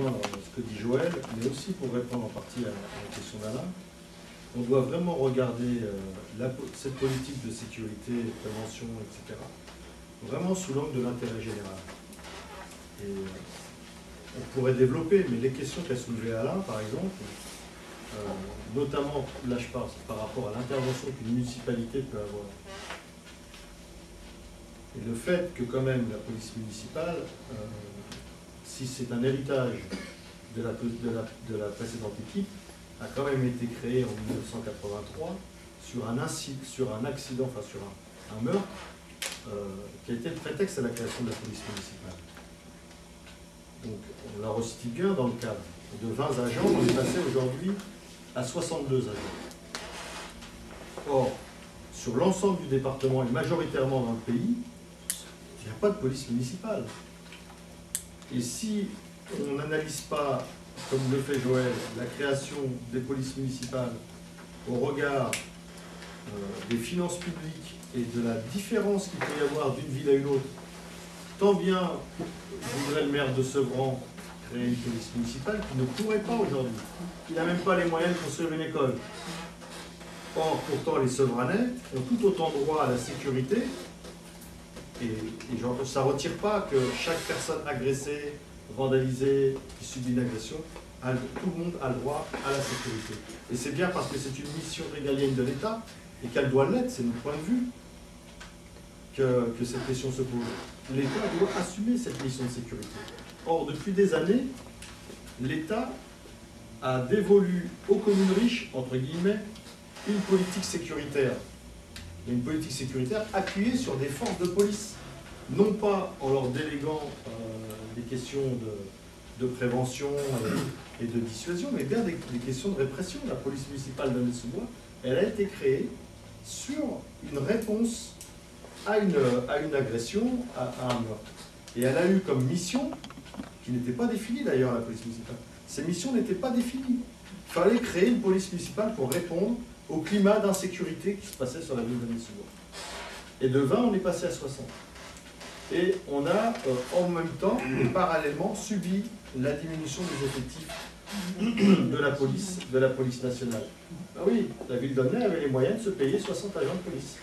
rejoindre ce que dit Joël, mais aussi pour répondre en partie à la question d'Alain. On doit vraiment regarder cette politique de sécurité, de prévention, etc., vraiment sous l'angle de l'intérêt général. Et on pourrait développer, mais les questions qu'a soulevées Alain, par exemple, notamment, là je parle par rapport à l'intervention qu'une municipalité peut avoir. Et le fait que quand même la police municipale, si c'est un héritage de la précédente équipe, a quand même été créée en 1983 sur un accident, enfin sur un meurtre, qui a été le prétexte à la création de la police municipale. Donc on la resitue bien dans le cadre. De 20 agents, on est passé aujourd'hui à 62 agents. Or, sur l'ensemble du département et majoritairement dans le pays, il n'y a pas de police municipale. Et si on n'analyse pas, comme le fait Joël, la création des polices municipales au regard des finances publiques et de la différence qu'il peut y avoir d'une ville à une autre, tant bien voudrait le maire de Sevran créer une police municipale qui ne pourrait pas aujourd'hui. Il n'a même pas les moyens de construire une école. Or, pourtant, les Sevranais ont tout autant droit à la sécurité. Et ça ne retire pas que chaque personne agressée, vandalisée, qui subit une agression, tout le monde a le droit à la sécurité. Et c'est bien parce que c'est une mission régalienne de l'État, et qu'elle doit l'être, c'est notre point de vue, que cette question se pose. L'État doit assumer cette mission de sécurité. Or, depuis des années, l'État a dévolu aux communes riches, entre guillemets, une politique sécuritaire. Et une politique sécuritaire appuyée sur des forces de police. Non pas en leur déléguant des questions de prévention et de dissuasion, mais bien des questions de répression. La police municipale d'Aulnay-sous-Bois, elle a été créée sur une réponse à une agression, à un meurtre. Et elle a eu comme mission, qui n'était pas définie d'ailleurs, la police municipale. Ces missions n'étaient pas définies. Il fallait créer une police municipale pour répondre au climat d'insécurité qui se passait sur la ville d'Aulnay-sous-Bois. Et de 20, on est passé à 60. Et on a en même temps et parallèlement subi la diminution des effectifs de la police nationale. Ah oui, la ville d'Aulnay avait les moyens de se payer 60 agents de police.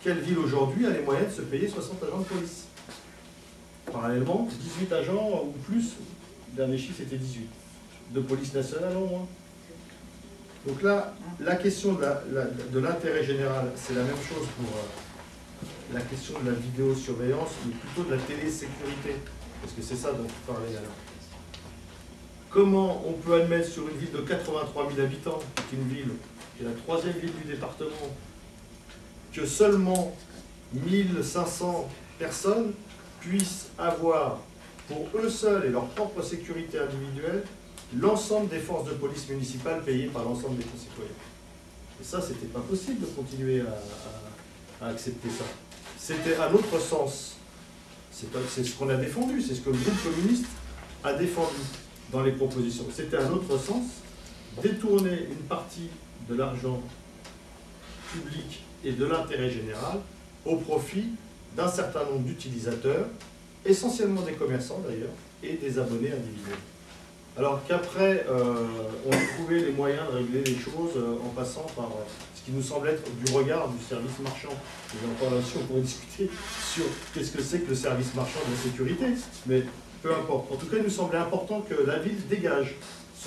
Quelle ville aujourd'hui a les moyens de se payer 60 agents de police? Parallèlement, 18 agents ou plus, le dernier chiffre c'était 18, de police nationale au moins. Donc là, la question de l'intérêt général, c'est la même chose pour la question de la vidéosurveillance, mais plutôt de la télésécurité, parce que c'est ça dont tu parlais alors. Comment on peut admettre sur une ville de 83 000 habitants, qui est une ville, qui est la troisième ville du département, que seulement 1500 personnes puissent avoir, pour eux seuls et leur propre sécurité individuelle, l'ensemble des forces de police municipales payées par l'ensemble des concitoyens. Et ça, c'était pas possible de continuer à accepter ça. C'était à notre sens. C'est ce qu'on a défendu, c'est ce que le groupe communiste a défendu dans les propositions. C'était à notre sens détourner une partie de l'argent public et de l'intérêt général au profit d'un certain nombre d'utilisateurs, essentiellement des commerçants d'ailleurs, et des abonnés individuels. Alors qu'après, on a trouvé les moyens de régler les choses en passant par ce qui nous semble être du regard du service marchand. Et encore là-dessus, on pourrait discuter sur qu'est-ce que c'est que le service marchand de la sécurité, mais peu importe. En tout cas, il nous semblait important que la ville se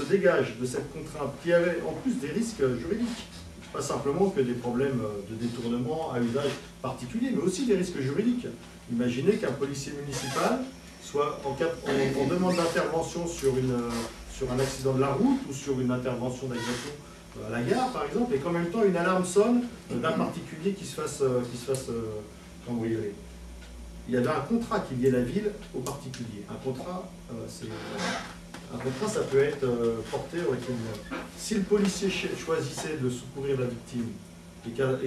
dégage de cette contrainte qui avait en plus des risques juridiques. Pas simplement que des problèmes de détournement à usage particulier, mais aussi des risques juridiques. Imaginez qu'un policier municipal soit en demande d'intervention sur un accident de la route ou sur une intervention d'agression à la gare, par exemple, et qu'en même temps une alarme sonne d'un particulier qui se fasse cambrioler. Il y avait un contrat qui liait la ville au particulier. Un contrat, ça peut être porté au criminel. Si le policier choisissait de secourir la victime et qu'à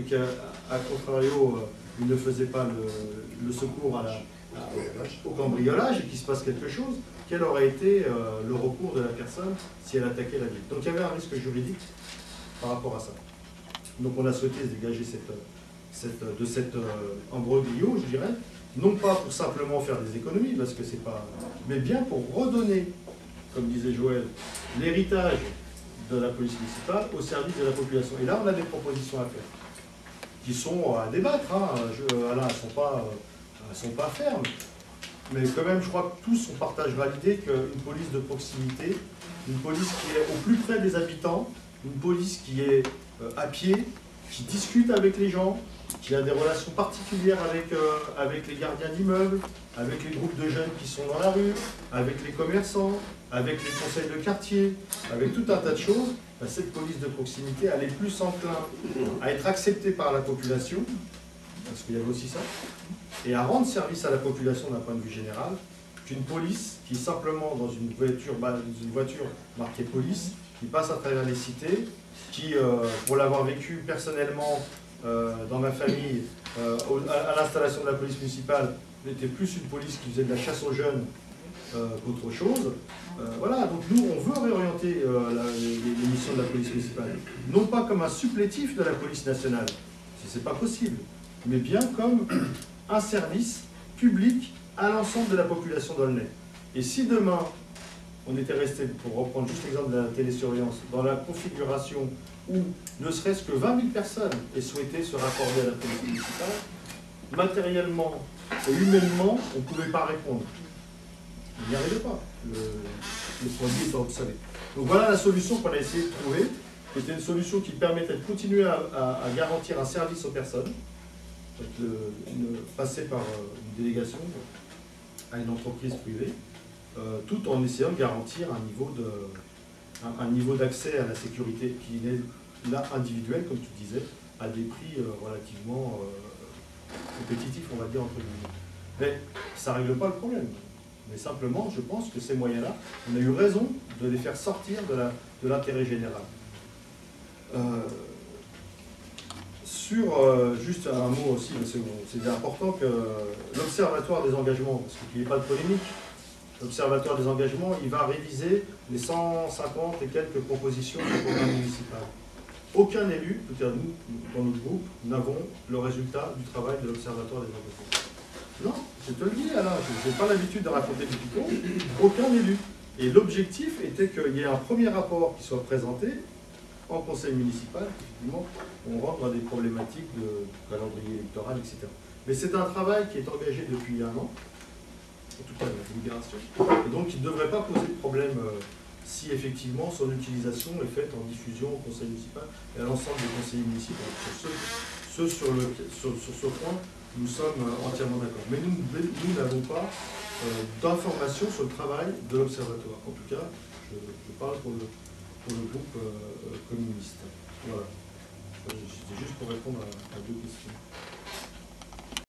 contrario, il ne faisait pas le secours au cambriolage et qu'il se passe quelque chose, quel aurait été le recours de la personne si elle attaquait la ville? Donc il y avait un risque juridique par rapport à ça. Donc on a souhaité se dégager de cet imbroglio, je dirais, non pas pour simplement faire des économies, parce que c'est pas, mais bien pour redonner comme disait Joël, l'héritage de la police municipale au service de la population. Et là, on a des propositions à faire, qui sont à débattre. Hein. Alain, elles sont pas fermes. Mais quand même, je crois que tous, on partagera l'idée qu'une police de proximité, une police qui est au plus près des habitants, une police qui est à pied, qui discute avec les gens, qui a des relations particulières avec les gardiens d'immeubles, avec les groupes de jeunes qui sont dans la rue, avec les commerçants, avec les conseils de quartier, avec tout un tas de choses, ben cette police de proximité, elle est plus enclin à être acceptée par la population, parce qu'il y avait aussi ça, et à rendre service à la population d'un point de vue général, qu'une police qui simplement dans une voiture marquée police, qui passe à travers les cités, qui, pour l'avoir vécu personnellement dans ma famille, à l'installation de la police municipale, était plus une police qui faisait de la chasse aux jeunes qu'autre chose. Voilà, donc nous, on veut réorienter les missions de la police municipale, non pas comme un supplétif de la police nationale, si c'est pas possible, mais bien comme un service public à l'ensemble de la population d'Aulnay. Et si demain, on était resté, pour reprendre juste l'exemple de la télésurveillance, dans la configuration où ne serait-ce que 20 000 personnes aient souhaité se raccorder à la police municipale, matériellement et humainement, on ne pouvait pas répondre. On n'y arrivait pas. Le produit est obsolète. Donc voilà la solution qu'on a essayé de trouver, qui était une solution qui permettait de continuer à garantir un service aux personnes, passer par une délégation à une entreprise privée, tout en essayant de garantir un niveau d'accès à la sécurité qui est là individuel, comme tu disais, à des prix relativement compétitifs, on va dire, entre guillemets. Mais ça ne règle pas le problème. Mais simplement, je pense que ces moyens-là, on a eu raison de les faire sortir de l'intérêt général. Juste un mot aussi, c'est important que l'Observatoire des engagements, parce qu'il n'y ait pas de polémique, l'Observatoire des engagements, il va réviser les 150 et quelques propositions du programme municipal. Aucun élu, c'est-à-dire nous, dans notre groupe, n'avons le résultat du travail de l'Observatoire des engagements. Non, je te le dis, Alain, je n'ai pas l'habitude de raconter du piquant, aucun élu. Et l'objectif était qu'il y ait un premier rapport qui soit présenté en conseil municipal, effectivement, on rentre dans des problématiques de calendrier électoral, etc. Mais c'est un travail qui est engagé depuis 1 an, en tout cas la délibération, et donc il ne devrait pas poser de problème si effectivement son utilisation est faite en diffusion au conseil municipal et à l'ensemble des conseillers municipaux. Sur ce point, nous sommes entièrement d'accord. Mais nous n'avons pas d'informations sur le travail de l'Observatoire. En tout cas, je parle pour le groupe communiste. Voilà. C'était juste pour répondre à 2 questions.